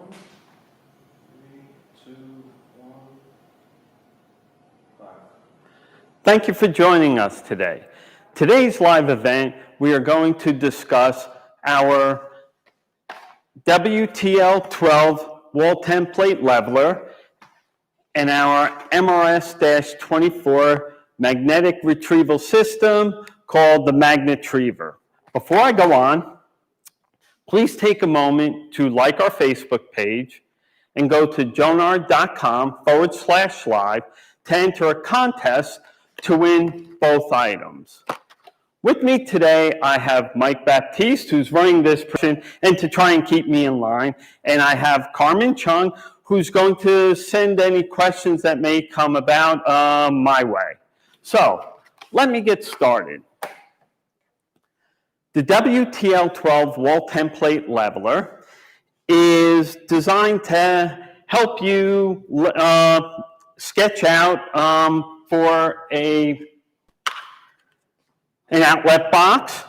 3, 2, 1, 5. Thank you for joining us today. Today's live event, we are going to discuss our WTL12 wall template leveler and our MRS-24 magnetic retrieval system called the Magnetriever. Before I go on, please take a moment to like our Facebook page and go to jonard.com/live to enter a contest to win both items. With me today, I have Mike Baptiste, who's running this person, and to try and keep me in line. And I have Carmen Chung, who's going to send any questions that may come about my way. So, let me get started. The WTL12 wall template leveler is designed to help you sketch out for an outlet box,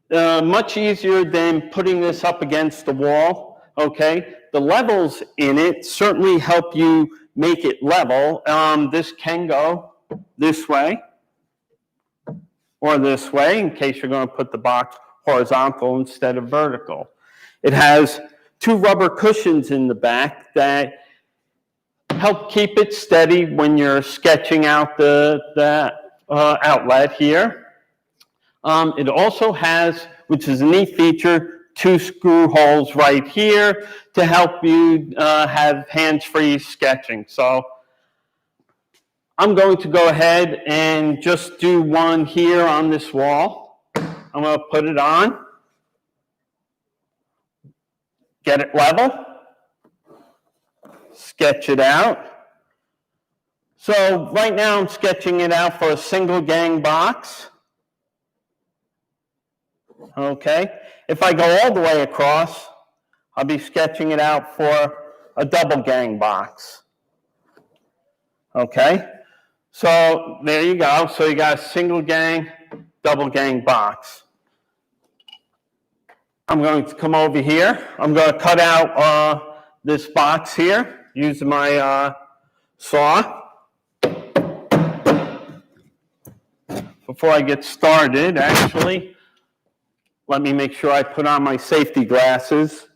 much easier than putting this up against the wall, okay? The levels in it certainly help you make it level. This can go this way or this way in case you're going to put the box horizontal instead of vertical. It has 2 rubber cushions in the back that help keep it steady when you're sketching out the outlet here. It also has, which is a neat feature, 2 screw holes right here to help you have hands-free sketching. So I'm going to go ahead and just do one here on this wall. I'm going to put it on, get it level, sketch it out. So right now I'm sketching it out for a single gang box. Okay, if I go all the way across, I'll be sketching it out for a double gang box. Okay, so there you go. So you got a single gang, double gang box. I'm going to come over here. I'm going to cut out this box here using my saw. Before I get started, actually, let me make sure I put on my safety glasses.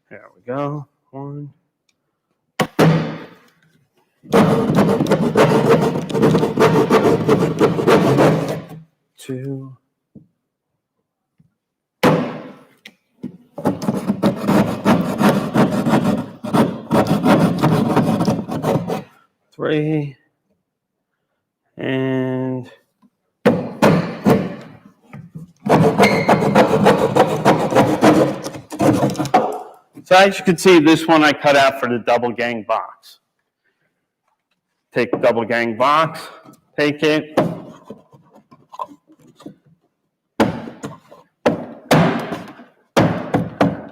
There we go. 1. 2. 3, and so as you can see, this one I cut out for the double gang box. Take the double gang box, take it,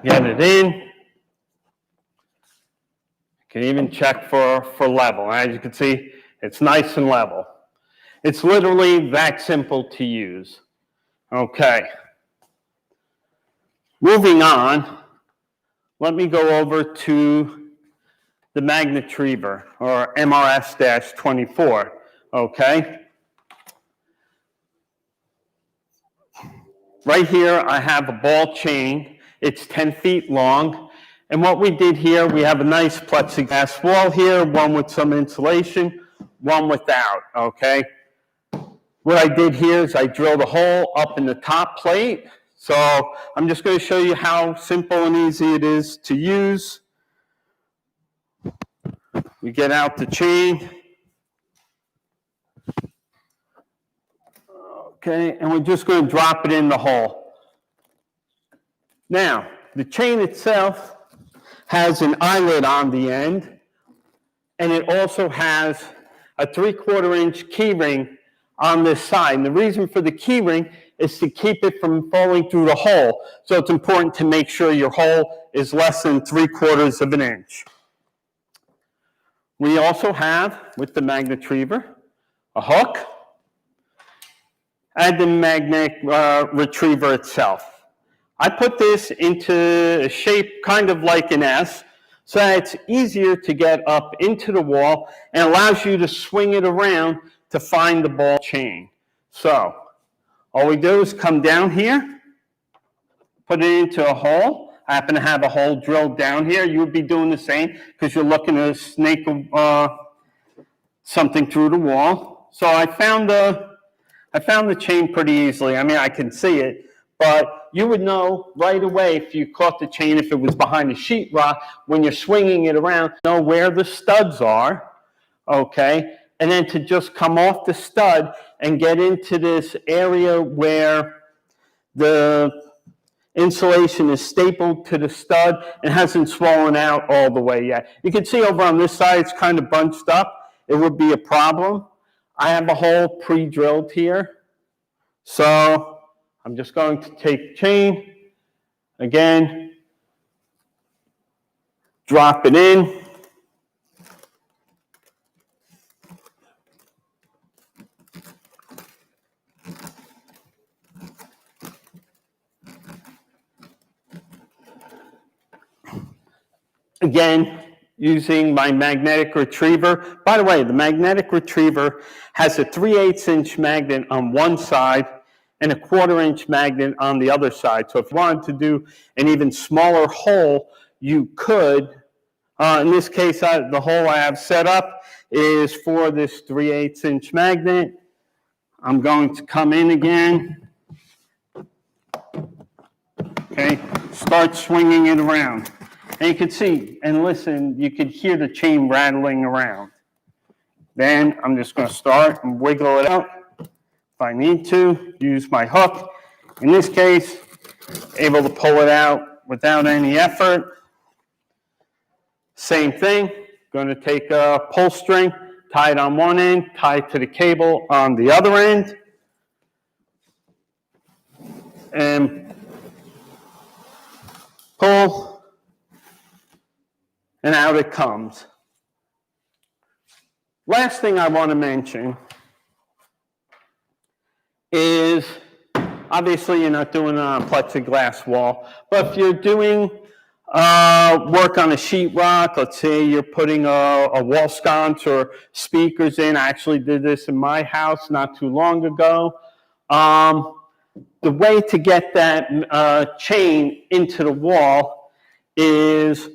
get it in. You can even check for level. As you can see, it's nice and level. It's literally that simple to use. Okay. Moving on, let me go over to the Magnetriever, or MRS-24, okay? Right here, I have a ball chain. It's 10 feet long. And what we did here, we have a nice plexiglass wall here, one with some insulation, one without, okay? What I did here is I drilled a hole up in the top plate. So I'm just going to show you how simple and easy it is to use. We get out the chain. Okay, and we're just going to drop it in the hole. Now, the chain itself has an eyelet on the end, and it also has a 3/4 inch key ring on this side. And the reason for the key ring is to keep it from falling through the hole. So it's important to make sure your hole is less than 3/4 of an inch. We also have, with the Magnetriever, a hook, and the magnetic retriever itself. I put this into a shape kind of like an S, so that it's easier to get up into the wall and allows you to swing it around to find the ball chain. So all we do is come down here, put it into a hole. I happen to have a hole drilled down here. You would be doing the same because you're looking to snake something through the wall. So I found the chain pretty easily. I mean, I can see it, but you would know right away if you caught the chain, if it was behind the sheetrock, when you're swinging it around, know where the studs are, okay? And then to just come off the stud and get into this area where the insulation is stapled to the stud and hasn't swollen out all the way yet. You can see over on this side, it's kind of bunched up. It would be a problem. I have a hole pre-drilled here. So I'm just going to take chain, again, drop it in. Again, using my magnetic retriever. By the way, the magnetic retriever has a 3/8 inch magnet on one side and a 1/4 inch magnet on the other side. So if you wanted to do an even smaller hole, you could. In this case, the hole I have set up is for this 3/8 inch magnet. I'm going to come in again. Okay, start swinging it around. And you can see and listen, you can hear the chain rattling around. Then I'm just going to start and wiggle it out. If I need to, use my hook. In this case, able to pull it out without any effort. Same thing, going to take a pull string, tie it on one end, tie it to the cable on the other end. And pull. And out it comes. Last thing I want to mention is, obviously you're not doing it on a plexiglass wall, but if you're doing work on a sheetrock, let's say you're putting a wall sconce or speakers in. I actually did this in my house not too long ago. The way to get that chain into the wall is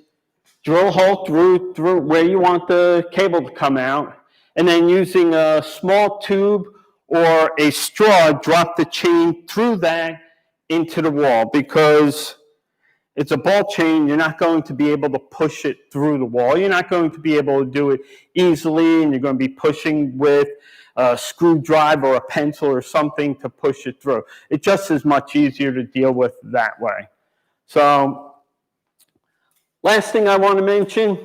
drill a hole through where you want the cable to come out, and then using a small tube or a straw, drop the chain through that into the wall. Because it's a ball chain, you're not going to be able to push it through the wall. You're not going to be able to do it easily, and you're going to be pushing with a screwdriver or a pencil or something to push it through. It's just as much easier to deal with that way. So, last thing I want to mention,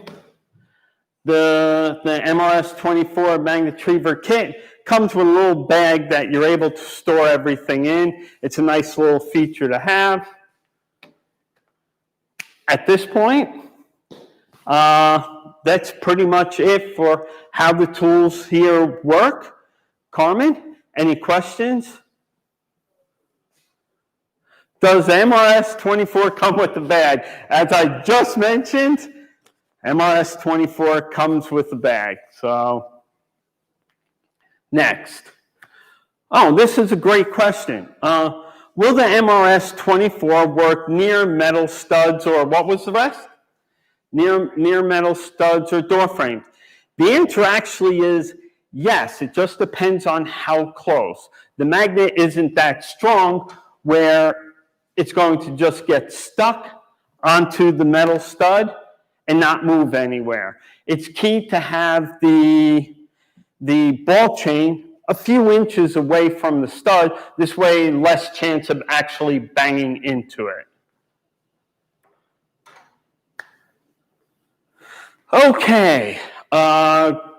the MRS-24 magnet retriever kit comes with a little bag that you're able to store everything in. It's a nice little feature to have. At this point, that's pretty much it for how the tools here work. Carmen, any questions? Does MRS-24 come with the bag? As I just mentioned, MRS-24 comes with the bag. So, next. Oh, this is a great question. Will the MRS-24 work near metal studs, or what was the rest? Near metal studs or door frames? The answer actually is yes. It just depends on how close. The magnet isn't that strong where it's going to just get stuck onto the metal stud and not move anywhere. It's key to have the ball chain a few inches away from the stud. This way, less chance of actually banging into it. Okay,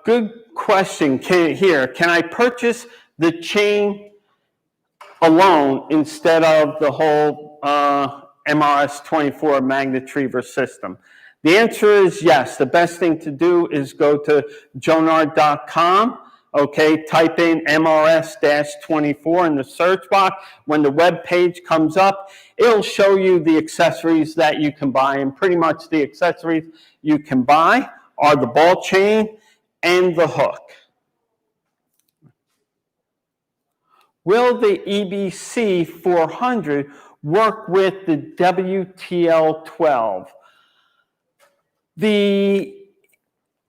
good question here. Can I purchase the chain alone instead of the whole MRS-24 magnet retriever system? The answer is yes. The best thing to do is go to jonard.com. Okay, type in MRS-24 in the search box. When the web page comes up, it'll show you the accessories that you can buy. And pretty much the accessories you can buy are the ball chain and the hook. Will the EBC 400 work with the WTL12?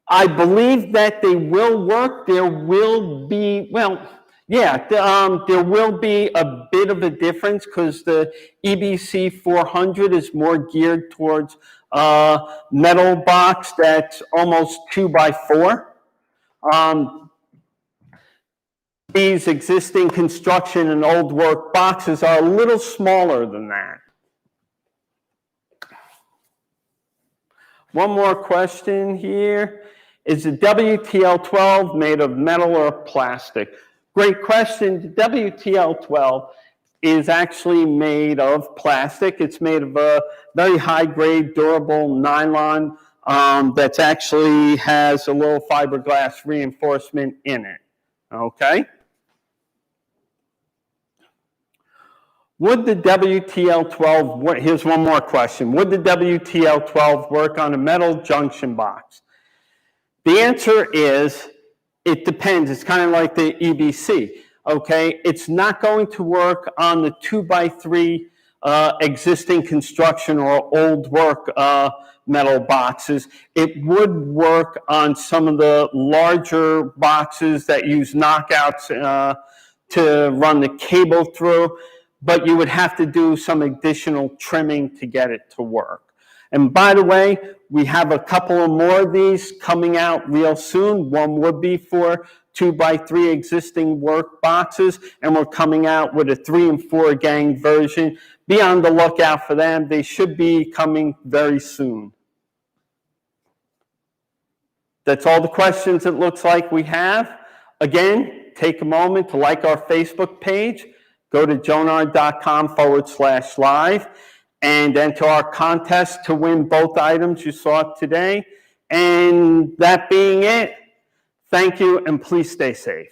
I believe that they will work. There will be, there will be a bit of a difference because the EBC 400 is more geared towards metal box that's almost 2x4. These existing construction and old work boxes are a little smaller than that. One more question here. Is the WTL12 made of metal or plastic? Great question. The WTL12 is actually made of plastic. It's made of a very high-grade, durable nylon that actually has a little fiberglass reinforcement in it. Okay? Would the WTL12, here's one more question. Would the WTL12 work on a metal junction box? The answer is, it depends. It's kind of like the EBC, okay? It's not going to work on the 2x3 existing construction or old work metal boxes. It would work on some of the larger boxes that use knockouts to run the cable through, but you would have to do some additional trimming to get it to work. And by the way, we have a couple of more of these coming out real soon. One would be for 2x3 existing work boxes, and we're coming out with a 3 and 4 gang version. Be on the lookout for them. They should be coming very soon. That's all the questions it looks like we have. Again, take a moment to like our Facebook page. Go to jonard.com/live. And enter our contest to win both items you saw today. And that being it, thank you and please stay safe.